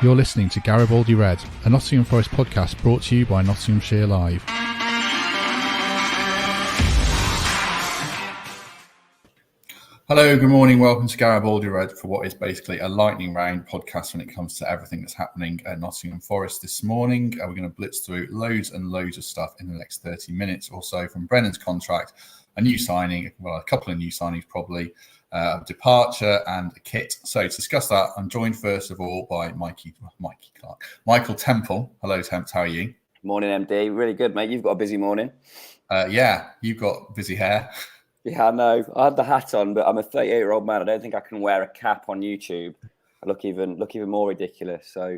You're listening to Garibaldi Red, a Nottingham Forest podcast brought to you by Nottinghamshire Live. Hello, good morning, welcome to Garibaldi Red for what is basically a lightning round podcast when it comes to everything that's happening at Nottingham Forest this morning. We're going to blitz through loads and loads of stuff in the next 30 minutes or so, from Brennan's contract, a new signing, well, a couple of new signings probably, a departure and a kit. So to discuss that, I'm joined first of all by Clarke. Michael Temple. Hello, Temps, how are you? Morning, MD. Really good, mate. You've got a busy morning. Yeah, you've got busy hair. Yeah, I know. I had the hat on, but I'm a 38-year-old man. I don't think I can wear a cap on YouTube. I look even more ridiculous. So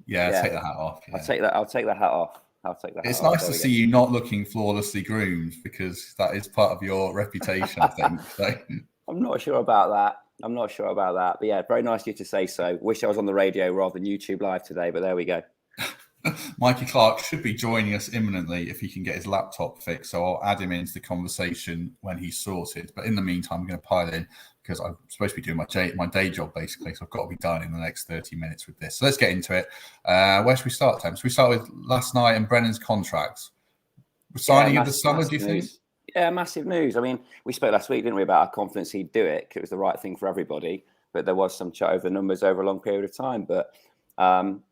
yeah. Take the hat off. Yeah. I'll take the hat off. It's nice to see you not looking flawlessly groomed, because that is part of your reputation, I think. So. I'm not sure about that. But yeah, very nice of you to say so. Wish I was on the radio rather than YouTube Live today, but there we go. Mikey Clarke should be joining us imminently if he can get his laptop fixed. So I'll add him into the conversation when he's sorted. But in the meantime, I'm going to pile in because I'm supposed to be doing my day job, basically. So I've got to be done in the next 30 minutes with this. So let's get into it. Where should we start, Tim? Should we start with last night and Brennan's contracts? Signing of the summer, do you think? Yeah, massive news. I mean, we spoke last week, didn't we, about our confidence he'd do it. It was the right thing for everybody. But there was some chat over the numbers over a long period of time. But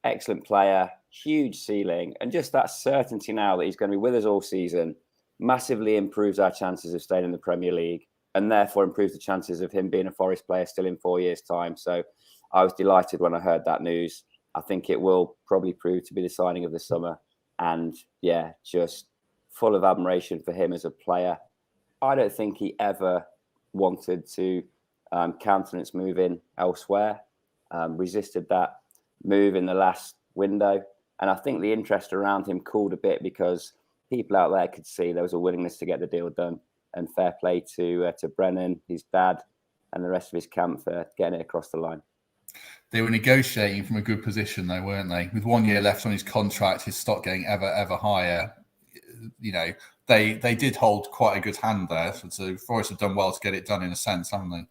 excellent player, huge ceiling, and just that certainty now that he's going to be with us all season massively improves our chances of staying in the Premier League, and therefore improves the chances of him being a Forest player still in 4 years' time. So I was delighted when I heard that news. I think it will probably prove to be the signing of the summer, and yeah, just full of admiration for him as a player. I don't think he ever wanted to countenance moving elsewhere, resisted that move in the last window. And I think the interest around him cooled a bit because people out there could see there was a willingness to get the deal done. And fair play to Brennan, his dad, and the rest of his camp for getting it across the line. They were negotiating from a good position, though, weren't they? With 1 year left on his contract, his stock getting ever higher. You know, they did hold quite a good hand there. So Forest have done well to get it done in a sense, haven't they?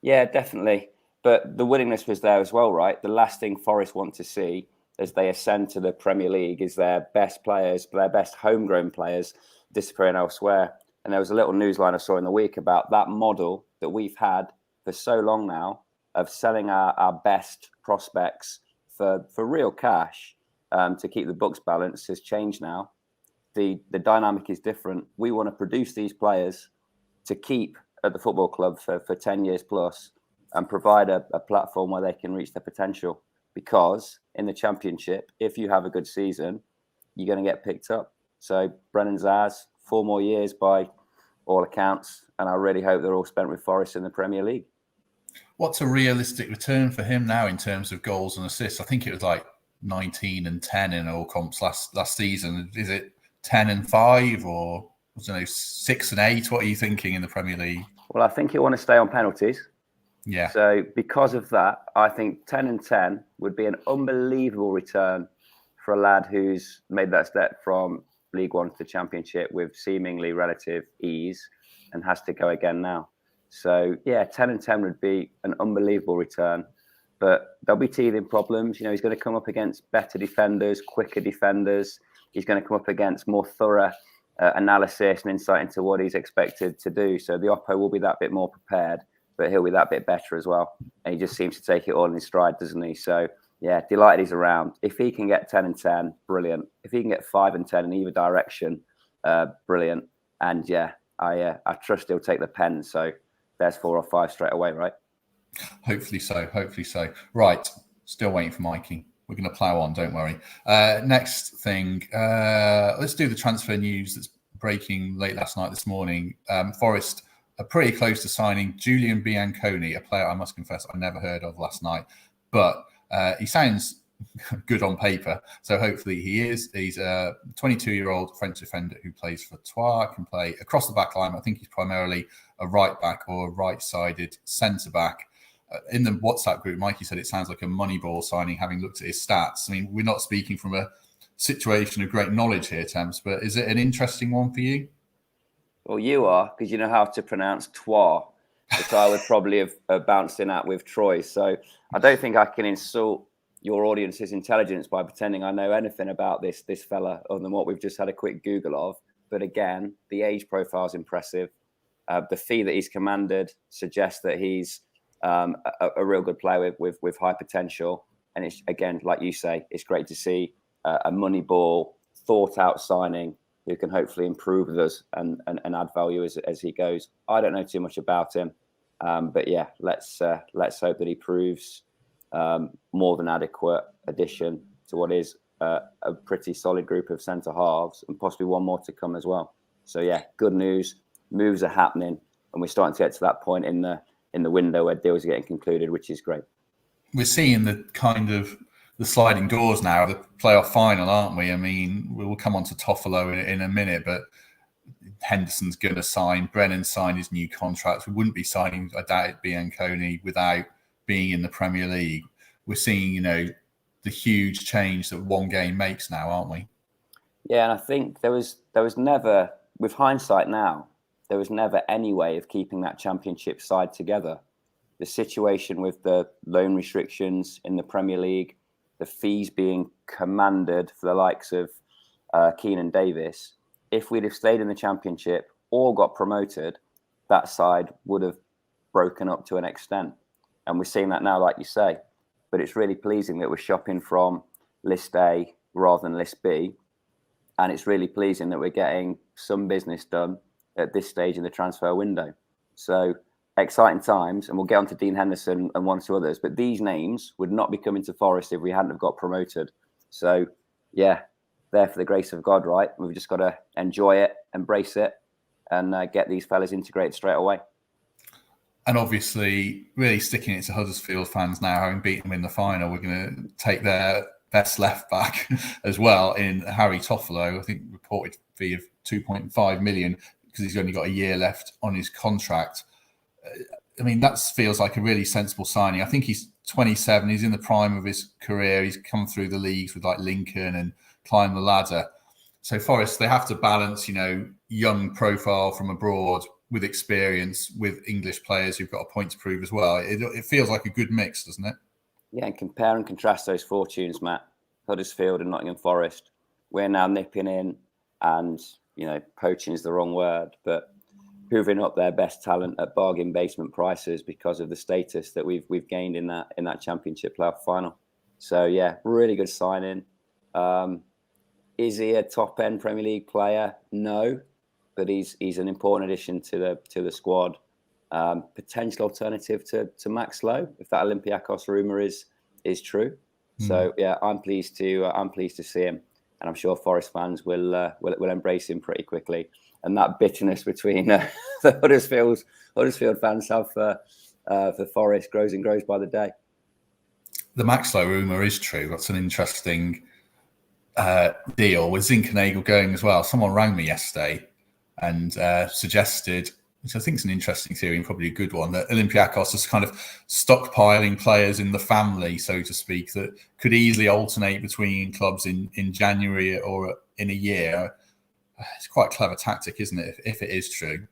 Yeah, definitely. But the willingness was there as well, right? The last thing Forest want to see as they ascend to the Premier League is their best players, their best homegrown players, disappearing elsewhere. And there was a little newsline I saw in the week about that model that we've had for so long now of selling our best prospects for real cash to keep the books balanced has changed now. The dynamic is different. We want to produce these players to keep at the football club for 10 years plus and provide a platform where they can reach their potential. Because in the Championship, if you have a good season, you're going to get picked up. So Brennan's ours, 4 more years by all accounts, and I really hope they're all spent with Forest in the Premier League. What's a realistic return for him now in terms of goals and assists? I think it was like 19 and 10 in all comps last season. Is it 10 and 5 or I don't know, 6 and 8? What are you thinking in the Premier League? Well, I think he'll want to stay on penalties. Yeah. So because of that, I think 10 and 10 would be an unbelievable return for a lad who's made that step from League One to the Championship with seemingly relative ease and has to go again now. So yeah, 10 and 10 would be an unbelievable return, but there'll be teething problems. You know, he's going to come up against better defenders, quicker defenders. He's going to come up against more thorough analysis and insight into what he's expected to do. So the Oppo will be that bit more prepared, but he'll be that bit better as well. And he just seems to take it all in his stride, doesn't he? So, yeah, delighted he's around. If he can get 10 and 10, brilliant. If he can get 5 and 10 in either direction, brilliant. And, yeah, I trust he'll take the pen. So there's 4 or 5 straight away, right? Hopefully so. Right, still waiting for Mikey. We're going to plough on, don't worry. Next thing, let's do the transfer news that's breaking late last night, this morning. Forest are pretty close to signing Julian BIANCONE, a player I must confess I never heard of last night, but he sounds good on paper, so hopefully he is. He's a 22-year-old French defender who plays for Troyes, can play across the back line. I think he's primarily a right back or a right-sided centre back. In the WhatsApp group, Mikey said it sounds like a Moneyball signing, having looked at his stats. I mean, we're not speaking from a situation of great knowledge here, Temps, but is it an interesting one for you? Well, you are, because you know how to pronounce Troyes, which I would probably have bounced in at with Troy. So I don't think I can insult your audience's intelligence by pretending I know anything about this fella other than what we've just had a quick Google of. But again, the age profile is impressive. The fee that he's commanded suggests that he's a real good player with high potential. And it's, again, like you say, it's great to see a money ball, thought out signing who can hopefully improve with us and add value as he goes. I don't know too much about him, but yeah, let's hope that he proves more than adequate addition to what is a pretty solid group of centre halves, and possibly one more to come as well. So yeah, good news. Moves are happening, and we're starting to get to that point in the window where deals are getting concluded, which is great. We're seeing the kind of the sliding doors now, the playoff final, aren't we? I mean, we'll come on to Toffolo in a minute, but Henderson's going to sign. Brennan signed his new contract. We wouldn't be signing, I doubt it, BIANCONE without being in the Premier League. We're seeing, the huge change that one game makes now, aren't we? Yeah, and I think there was never, with hindsight now, there was never any way of keeping that Championship side together. The situation with the loan restrictions in the Premier League, the fees being commanded for the likes of Keane and Davies. If we'd have stayed in the Championship or got promoted, that side would have broken up to an extent. And we're seeing that now, like you say. But it's really pleasing that we're shopping from List A rather than List B. And it's really pleasing that we're getting some business done at this stage in the transfer window. So exciting times, and we'll get on to Dean Henderson and one or two others, but these names would not be coming to Forest if we hadn't have got promoted. So yeah, there for the grace of God, right? We've just got to enjoy it, embrace it, and get these fellas integrated straight away. And obviously, really sticking it to Huddersfield fans now, having beaten them in the final, we're going to take their best left back as well in Harry Toffolo. I think reported fee of 2.5 million because he's only got a year left on his contract. I mean, that feels like a really sensible signing. I think he's 27. He's in the prime of his career. He's come through the leagues with like Lincoln and climbed the ladder. So Forest, they have to balance, young profile from abroad with experience with English players who've got a point to prove as well. It feels like a good mix, doesn't it? Yeah, and compare and contrast those fortunes, Matt. Huddersfield and Nottingham Forest. We're now nipping in and, poaching is the wrong word, but hoovering up their best talent at bargain basement prices because of the status that we've gained in that Championship playoff final. So yeah, really good signing. Is he a top end Premier League player? No, but he's an important addition to the squad. Potential alternative to Max Lowe if that Olympiacos rumor is true. So yeah, I'm pleased to see him, and I'm sure Forest fans will embrace him pretty quickly. And that bitterness between the Huddersfield fans have for Forest grows and grows by the day. The Max Lowe rumour is true. That's an interesting deal with Zinchenko going as well. Someone rang me yesterday and suggested, which I think is an interesting theory and probably a good one, that Olympiacos is kind of stockpiling players in the family, so to speak, that could easily alternate between clubs in January or in a year. It's quite a clever tactic, isn't it, if it is true?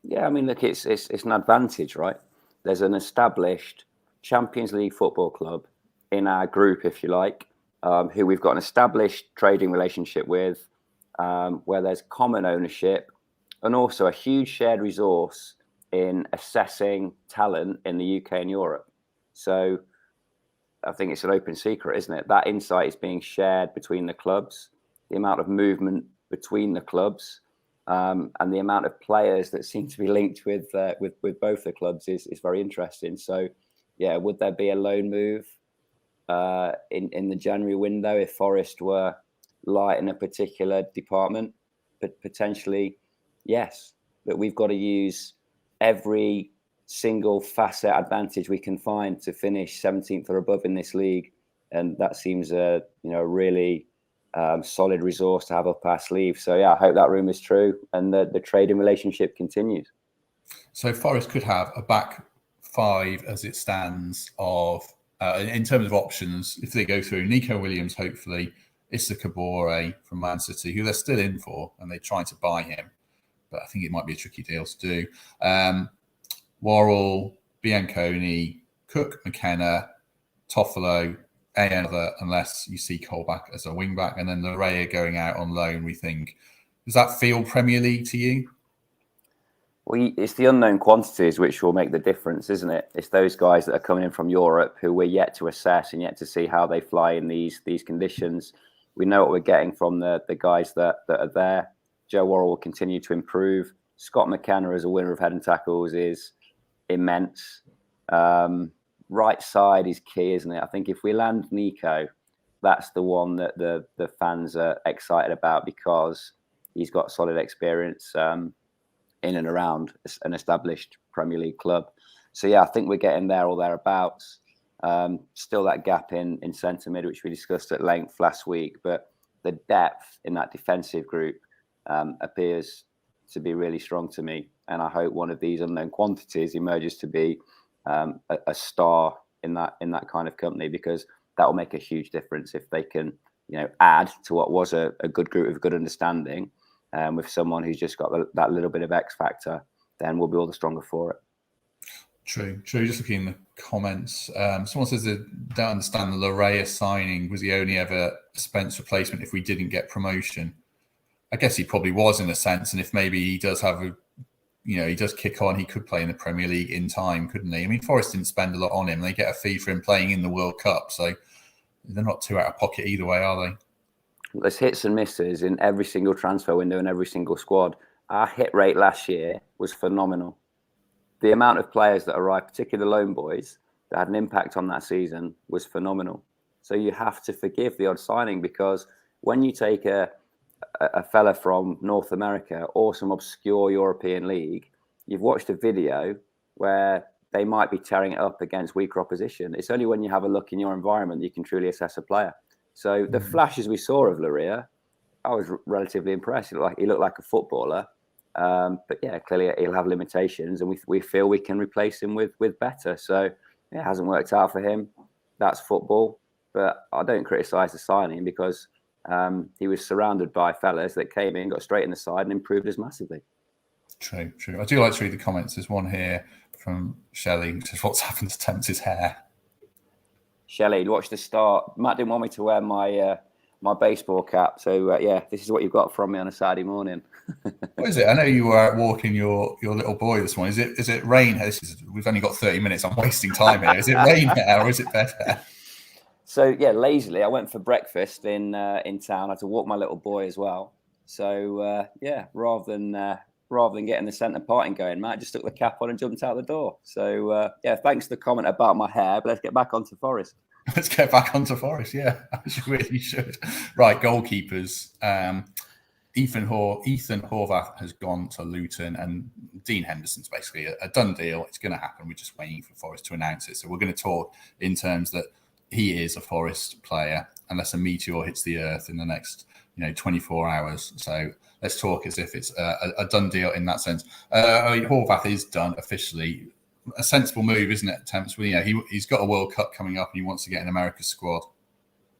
Yeah, I mean, look, it's an advantage, right? There's an established Champions League football club in our group, if you like, who we've got an established trading relationship with, where there's common ownership and also a huge shared resource in assessing talent in the UK and Europe. So I think it's an open secret, isn't it? That insight is being shared between the clubs, the amount of movement between the clubs, and the amount of players that seem to be linked with both the clubs is very interesting. So, yeah, would there be a loan move in the January window if Forest were light in a particular department? But potentially, yes. But we've got to use every single facet advantage we can find to finish 17th or above in this league, and that seems a really solid resource to have up our sleeve. So yeah, I hope that rumour is true and the trading relationship continues. So Forest could have a back five as it stands of in terms of options if they go through Nico Williams, hopefully Issa Kabore from Man City, who they're still in for, and they're trying to buy him, but I think it might be a tricky deal to do. Worrell, BIANCONE, Cook, McKenna, Toffolo, another unless you see Colback as a wing back, and then Larea going out on loan. We think, does that feel Premier League to you? Well, it's the unknown quantities which will make the difference, isn't it? It's those guys that are coming in from Europe who we're yet to assess and yet to see how they fly in these conditions. We know what we're getting from the guys that are there. Joe Worrell will continue to improve. Scott McKenna as a winner of head and tackles is immense. Right side is key, isn't it? I think if we land Nico, that's the one that the fans are excited about because he's got solid experience in and around an established Premier League club. So, yeah, I think we're getting there or thereabouts. Still that gap in centre mid, which we discussed at length last week. But the depth in that defensive group appears to be really strong to me. And I hope one of these unknown quantities emerges to be a star in that kind of company, because that will make a huge difference if they can, add to what was a good group of good understanding with someone who's just got that little bit of X factor. Then we'll be all the stronger for it. True. Just looking in the comments, someone says they don't understand the Larea signing. Was he only ever a Spence replacement if we didn't get promotion? I guess he probably was in a sense, and if maybe he does have he does kick on, he could play in the Premier League in time, couldn't he? I mean, Forest didn't spend a lot on him. They get a fee for him playing in the World Cup, so they're not too out of pocket either way, are they? There's hits and misses in every single transfer window and every single squad. Our hit rate last year was phenomenal. The amount of players that arrived, particularly the loan boys, that had an impact on that season was phenomenal. So you have to forgive the odd signing, because when you take a fella from North America or some obscure European league, you've watched a video where they might be tearing it up against weaker opposition. It's only when you have a look in your environment that you can truly assess a player. So the flashes we saw of Larea, I was relatively impressed. He looked like a footballer. But yeah, clearly he'll have limitations, and we feel we can replace him with better. So yeah, it hasn't worked out for him. That's football. But I don't criticise the signing, because he was surrounded by fellas that came in, got straight in the side and improved us massively. True. I do like to read the comments. There's one here from Shelley, which says, what's happened to Tempest's hair? Shelley, watch the start. Matt didn't want me to wear my baseball cap. So, this is what you've got from me on a Saturday morning. What is it? I know you were out walking your little boy this morning. Is it rain hair? We've only got 30 minutes. I'm wasting time here. Is it rain hair or is it bed hair? So, yeah, lazily, I went for breakfast in town. I had to walk my little boy as well. So, rather than getting the centre parting going, Matt just took the cap on and jumped out the door. So, thanks for the comment about my hair, but let's get back onto Forest. Let's get back onto Forest, yeah. You really should. Right, goalkeepers. Ethan Horvath has gone to Luton, and Dean Henderson's basically a done deal. It's going to happen. We're just waiting for Forest to announce it. So we're going to talk in terms that he is a Forest player, unless a meteor hits the earth in the next 24 hours. So let's talk as if it's a done deal in that sense. Horvath is done officially. A sensible move, isn't it, Temps? Well, he's got a World Cup coming up and he wants to get in America's squad.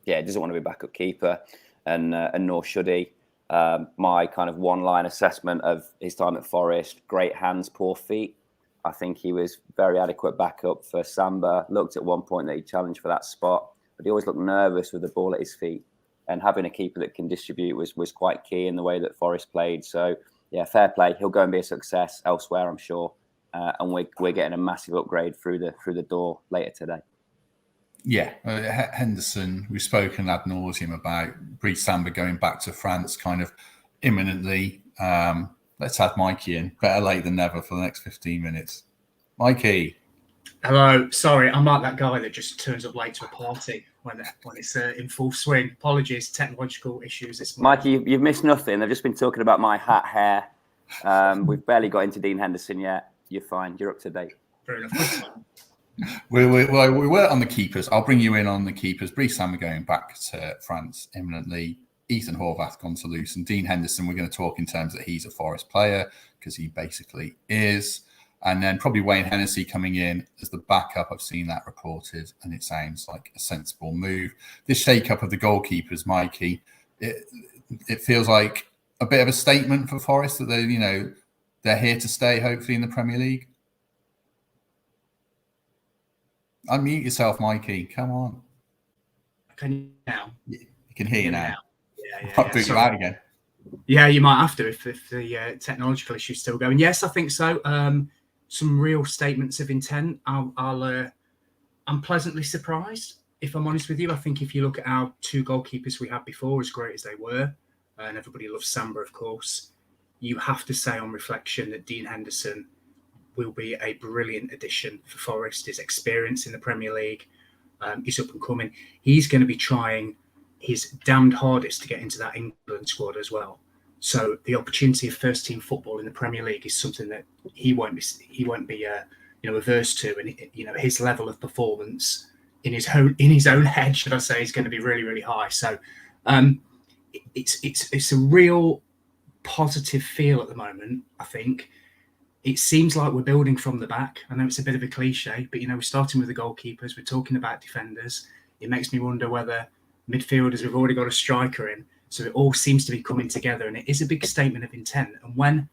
Yeah, he doesn't want to be backup keeper, and nor should he. My kind of one-line assessment of his time at Forest: great hands, poor feet. I think he was very adequate backup for Samba. Looked at one point that he challenged for that spot, but he always looked nervous with the ball at his feet. And having a keeper that can distribute was quite key in the way that Forest played. So, yeah, fair play. He'll go and be a success elsewhere, I'm sure. And we're getting a massive upgrade through the door later today. Yeah, Henderson, we've spoken ad nauseum about Brice Samba going back to France kind of imminently. Let's add Mikey in. Better late than never for the next 15 minutes. Mikey. Hello. Sorry, I'm like that guy that just turns up late to a party when it's in full swing. Apologies, technological issues this morning. Mikey, you've missed nothing. They've just been talking about my hat hair. We've barely got into Dean Henderson yet. You're fine. You're up to date. Fair enough. We were on the keepers. I'll bring you in on the keepers. Brice Samba going back to France imminently. Ethan Horvath gone to Luton. Dean Henderson, we're going to talk in terms that he's a Forest player, because he basically is. And then probably Wayne Hennessy coming in as the backup. I've seen that reported, and it sounds like a sensible move. This shake-up of the goalkeepers, Mikey, it feels like a bit of a statement for Forest that they're here to stay, hopefully, in the Premier League. Unmute yourself, Mikey. Come on. Can you now? You can hear you now. Yeah. I'll boot you out again. Yeah, you might have to if the technological issue is still going. Yes, I think so. Some real statements of intent. I'm pleasantly surprised, if I'm honest with you. I think if you look at our two goalkeepers we had before, as great as they were, and everybody loves Samba, of course, you have to say on reflection that Dean Henderson will be a brilliant addition for Forest. His experience in the Premier League, he's up and coming. He's going to be trying his damned hardest to get into that England squad as well. So the opportunity of first team football in the Premier League is something that he won't be averse to, and his level of performance in his own head, should I say, is going to be really, really high. So it's a real positive feel at the moment. I think it seems like we're building from the back. I know it's a bit of a cliche, but we're starting with the goalkeepers. We're talking about defenders. It makes me wonder whether midfielders, we've already got a striker in. So it all seems to be coming together, and it is a big statement of intent. And when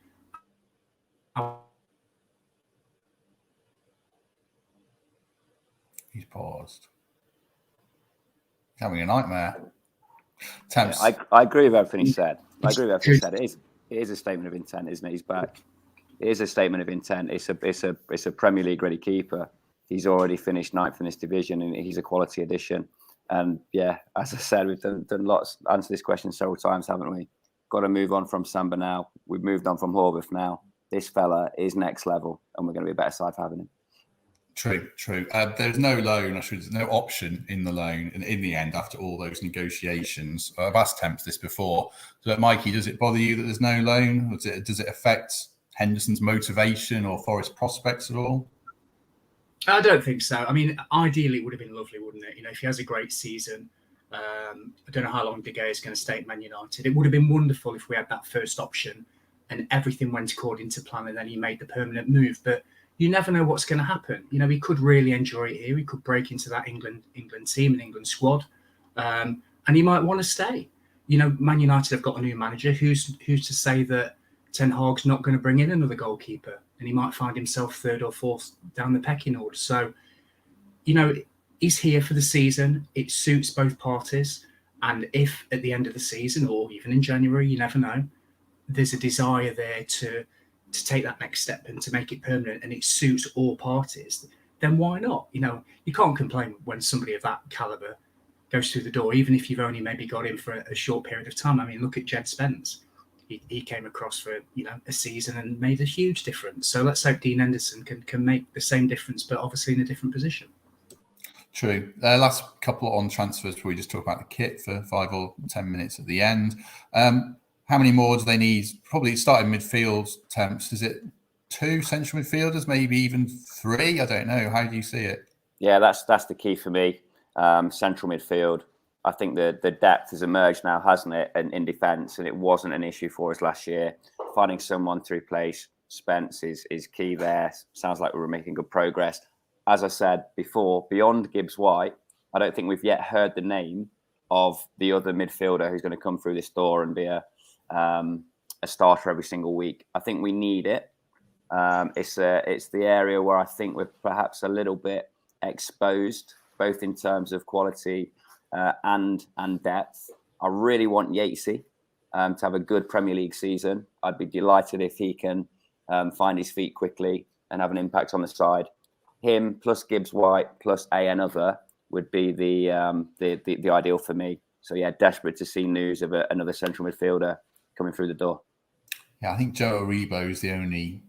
he's paused, having a nightmare. Yeah, I agree with everything he said. It is a statement of intent, isn't it? He's back. It is a statement of intent. It's a Premier League ready keeper. He's already finished 9th in this division, and he's a quality addition. And yeah, as I said, we've done lots, answered this question several times, haven't we? Got to move on from Samba now. We've moved on from Horvath now. This fella is next level, and we're going to be a better side for having him. True. There's no loan, there's no option in the loan in the end after all those negotiations. I've asked Temps this before. So, Mikey, does it bother you that there's no loan? Does it affect Henderson's motivation or Forest prospects at all? I don't think so. I mean, ideally, it would have been lovely, wouldn't it? If he has a great season, I don't know how long De Gea is going to stay at Man United. It would have been wonderful if we had that first option and everything went according to plan and then he made the permanent move. But you never know what's going to happen. He could really enjoy it here. He could break into that England team and England squad, and he might want to stay. Man United have got a new manager. Who's to say that Ten Hag's not going to bring in another goalkeeper, and he might find himself third or fourth down the pecking order. So, he's here for the season. It suits both parties. And if at the end of the season, or even in January, you never know, there's a desire there to take that next step and to make it permanent, and it suits all parties, then why not? You can't complain when somebody of that caliber goes through the door, even if you've only maybe got him for a short period of time. I mean, look at Jed Spence. He came across for a season and made a huge difference. So let's hope Dean Henderson can make the same difference, but obviously in a different position. True. Last couple on transfers before we just talk about the kit for 5 or 10 minutes at the end. How many more do they need? Probably starting midfield, Temps. Is it 2 central midfielders, maybe even 3? I don't know. How do you see it? Yeah, that's the key for me. Central midfield. I think the depth has emerged now, hasn't it, in defence, and it wasn't an issue for us last year. Finding someone to replace Spence is key there. Sounds like we're making good progress. As I said before, beyond Gibbs-White, I don't think we've yet heard the name of the other midfielder who's going to come through this door and be a starter every single week. I think we need it. It's the area where I think we're perhaps a little bit exposed, both in terms of quality and depth. I really want Yatesy to have a good Premier League season. I'd be delighted if he can find his feet quickly and have an impact on the side. Him plus Gibbs-White plus another would be the ideal for me. So yeah, desperate to see news of another central midfielder coming through the door. Yeah, I think Joe Aribo is the only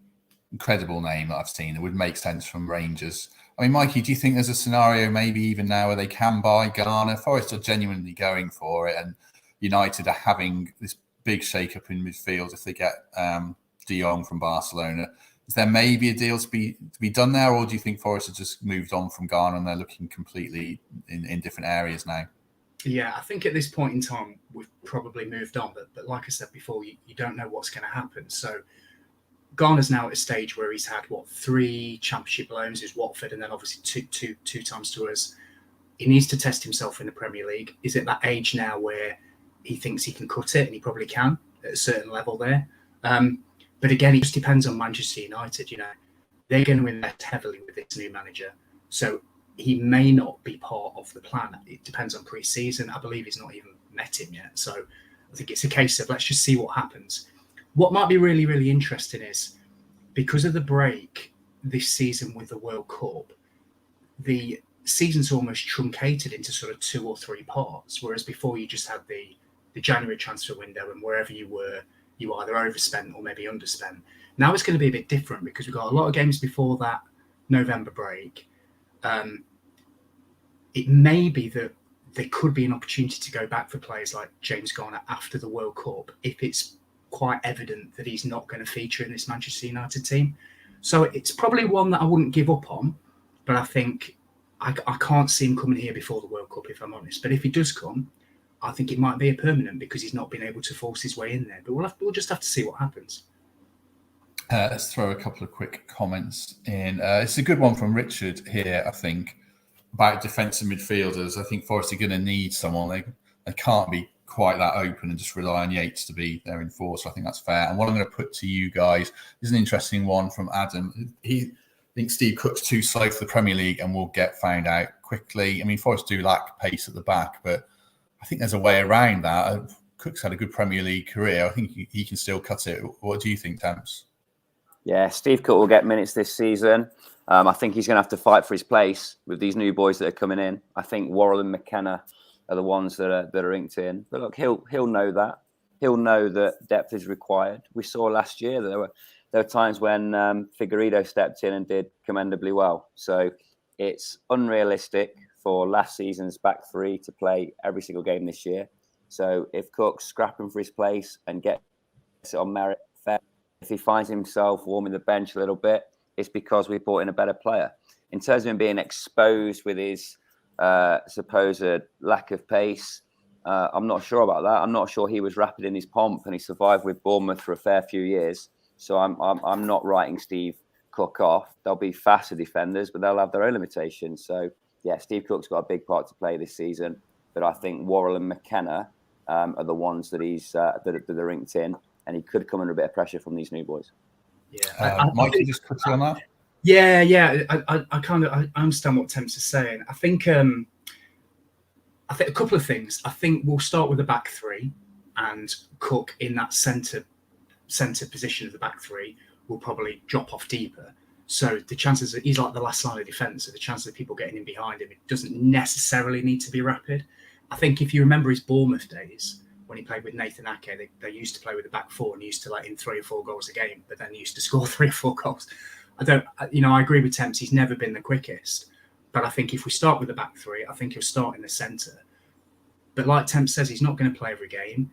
incredible name that I've seen that would make sense from Rangers. I mean, Mikey, do you think there's a scenario maybe even now where they can buy Garner? Forest are genuinely going for it, and United are having this big shake-up in midfield if they get De Jong from Barcelona. Is there maybe a deal to be done there, or do you think Forest have just moved on from Garner and they're looking completely in different areas now? Yeah, I think at this point in time, we've probably moved on. But like I said before, you don't know what's going to happen. So Garner's now at a stage where he's had, 3 championship loans, is Watford, and then obviously two times to us. He needs to test himself in the Premier League. He's at that age now where he thinks he can cut it, and he probably can at a certain level there. But again, it just depends on Manchester United. They're going to invest heavily with this new manager. So he may not be part of the plan. It depends on pre-season. I believe he's not even met him yet. So I think it's a case of let's just see what happens. What might be really, really interesting is because of the break this season with the World Cup, the season's almost truncated into sort of 2 or 3 parts, whereas before you just had the January transfer window, and wherever you were, you either overspent or maybe underspent. Now it's going to be a bit different because we've got a lot of games before that November break. It may be that there could be an opportunity to go back for players like James Garner after the World Cup if it's quite evident that he's not going to feature in this Manchester United team. So it's probably one that I wouldn't give up on, but I think I can't see him coming here before the World Cup, if I'm honest. But if he does come, I think it might be a permanent because he's not been able to force his way in there. But we'll just have to see what happens. Let's throw a couple of quick comments in. It's a good one from Richard here, I think, about defensive midfielders. I think Forest are going to need someone. They can't be quite that open and just rely on Yates to be their enforcer. I think that's fair. And what I'm going to put to you guys is an interesting one from Adam. He thinks Steve Cook's too slow for the Premier League and will get found out quickly. I mean, Forest do lack pace at the back, but I think there's a way around that. Cook's had a good Premier League career. I think he can still cut it. What do you think, Temps? Yeah, Steve Cook will get minutes this season. I think he's going to have to fight for his place with these new boys that are coming in. I think Worrell and McKenna are the ones that are inked in. But look, he'll know that. He'll know that depth is required. We saw last year that there were times when Figueiredo stepped in and did commendably well. So it's unrealistic for last season's back three to play every single game this year. So if Cook's scrapping for his place and gets it on merit, fair. If he finds himself warming the bench a little bit, it's because we brought in a better player. In terms of him being exposed with his supposed lack of pace, I'm not sure about that. I'm not sure he was rapid in his pomp, and he survived with Bournemouth for a fair few years. So I'm not writing Steve Cook off. They'll be faster defenders, but they'll have their own limitations. So yeah, Steve Cook's got a big part to play this season, but I think Worrell and McKenna are the ones that he's that are inked in, and he could come under a bit of pressure from these new boys. Yeah, Mikey, just quickly on that. Yeah. I understand what Temps is saying. I think a couple of things. I think we'll start with the back three, and Cook in that centre position of the back three will probably drop off deeper. So the chances that he's like the last line of defence, so the chances of people getting in behind him, it doesn't necessarily need to be rapid. I think if you remember his Bournemouth days, when he played with Nathan Ake, they used to play with the back four and used to let in 3 or 4 goals a game, but then used to score 3 or 4 goals. I agree with Temps. He's never been the quickest, but I think if we start with the back three, I think he'll start in the centre. But like Temps says, he's not going to play every game.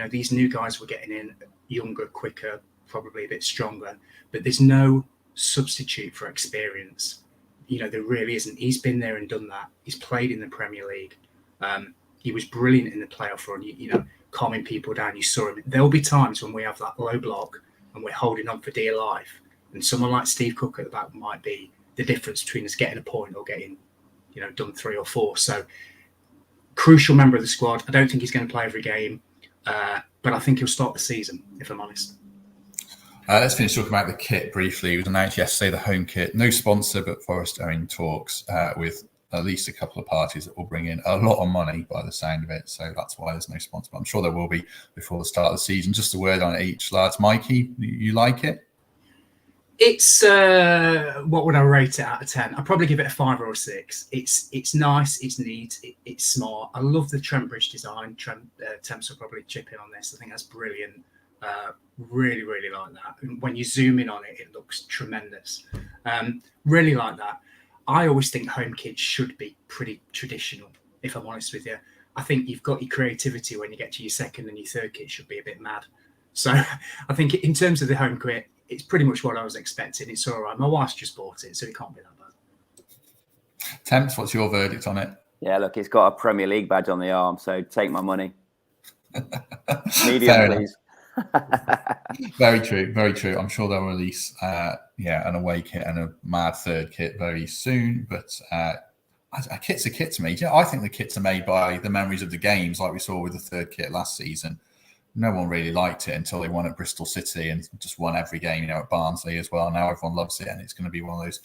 These new guys were getting in younger, quicker, probably a bit stronger, but there's no substitute for experience. There really isn't. He's been there and done that. He's played in the Premier League. He was brilliant in the playoff run, calming people down. You saw him. There'll be times when we have that low block and we're holding on for dear life, and someone like Steve Cook at the back might be the difference between us getting a point or getting, done 3 or 4. So crucial member of the squad. I don't think he's going to play every game, but I think he'll start the season, if I'm honest. Let's finish talking about the kit briefly. It was announced yesterday, the home kit. No sponsor, but Forest are in talks with at least a couple of parties that will bring in a lot of money by the sound of it. So that's why there's no sponsor. But I'm sure there will be before the start of the season. Just a word on it each, lads. Mikey, you like it? It's what would I rate it out of 10? I'd probably give it a 5 or a 6. It's nice, it's neat, it's smart. I love the Trent Bridge design. Temps will probably chip in on this. I think that's brilliant. Really, really like that. And when you zoom in on it, it looks tremendous. Really like that. I always think home kits should be pretty traditional, if I'm honest with you. I think you've got your creativity when you get to your second and your third kit should be a bit mad. So I think in terms of the home kit, it's pretty much what I was expecting. It's all right. My wife's just bought it, so it can't be that bad. Temps, what's your verdict on it? Yeah, look, it's got a Premier League badge on the arm, so take my money. Medium, please. Very true, very true. I'm sure they'll release an away kit and a mad third kit very soon, but a kit's a kit to me. I think the kits are made by the memories of the games, like we saw with the third kit last season. No one really liked it until they won at Bristol City and just won every game, at Barnsley as well. Now everyone loves it, and it's going to be one of those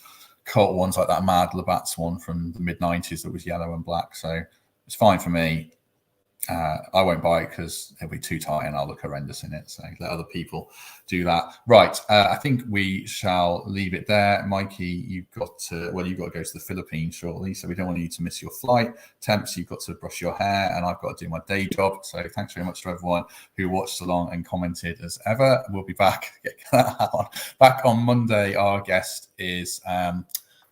cult ones like that mad Labatt's one from the mid-90s that was yellow and black. So it's fine for me. I won't buy it because it'll be too tight and I'll look horrendous in it. So let other people do that. Right. I think we shall leave it there. Mikey, you've got to go to the Philippines shortly, so we don't want you to miss your flight. Temps, you've got to brush your hair, and I've got to do my day job. So thanks very much to everyone who watched along and commented as ever. We'll be back on Monday. Our guest is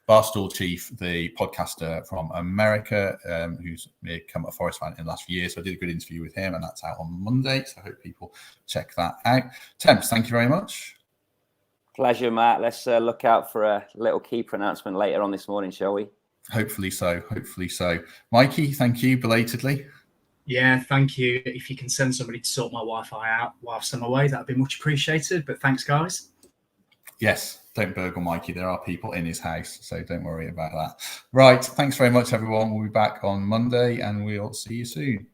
Barstool Chief, the podcaster from America, who's become a Forest fan in the last few years. So I did a good interview with him, and that's out on Monday. So I hope people check that out. Temps, thank you very much. Pleasure, Matt. Let's look out for a little keeper announcement later on this morning, shall we? Hopefully so. Mikey, thank you belatedly. Yeah, thank you. If you can send somebody to sort my Wi-Fi out whilst I'm away, that'd be much appreciated. But thanks, guys. Yes, don't burgle Mikey. There are people in his house, so don't worry about that. Right, thanks very much, everyone. We'll be back on Monday, and we'll see you soon.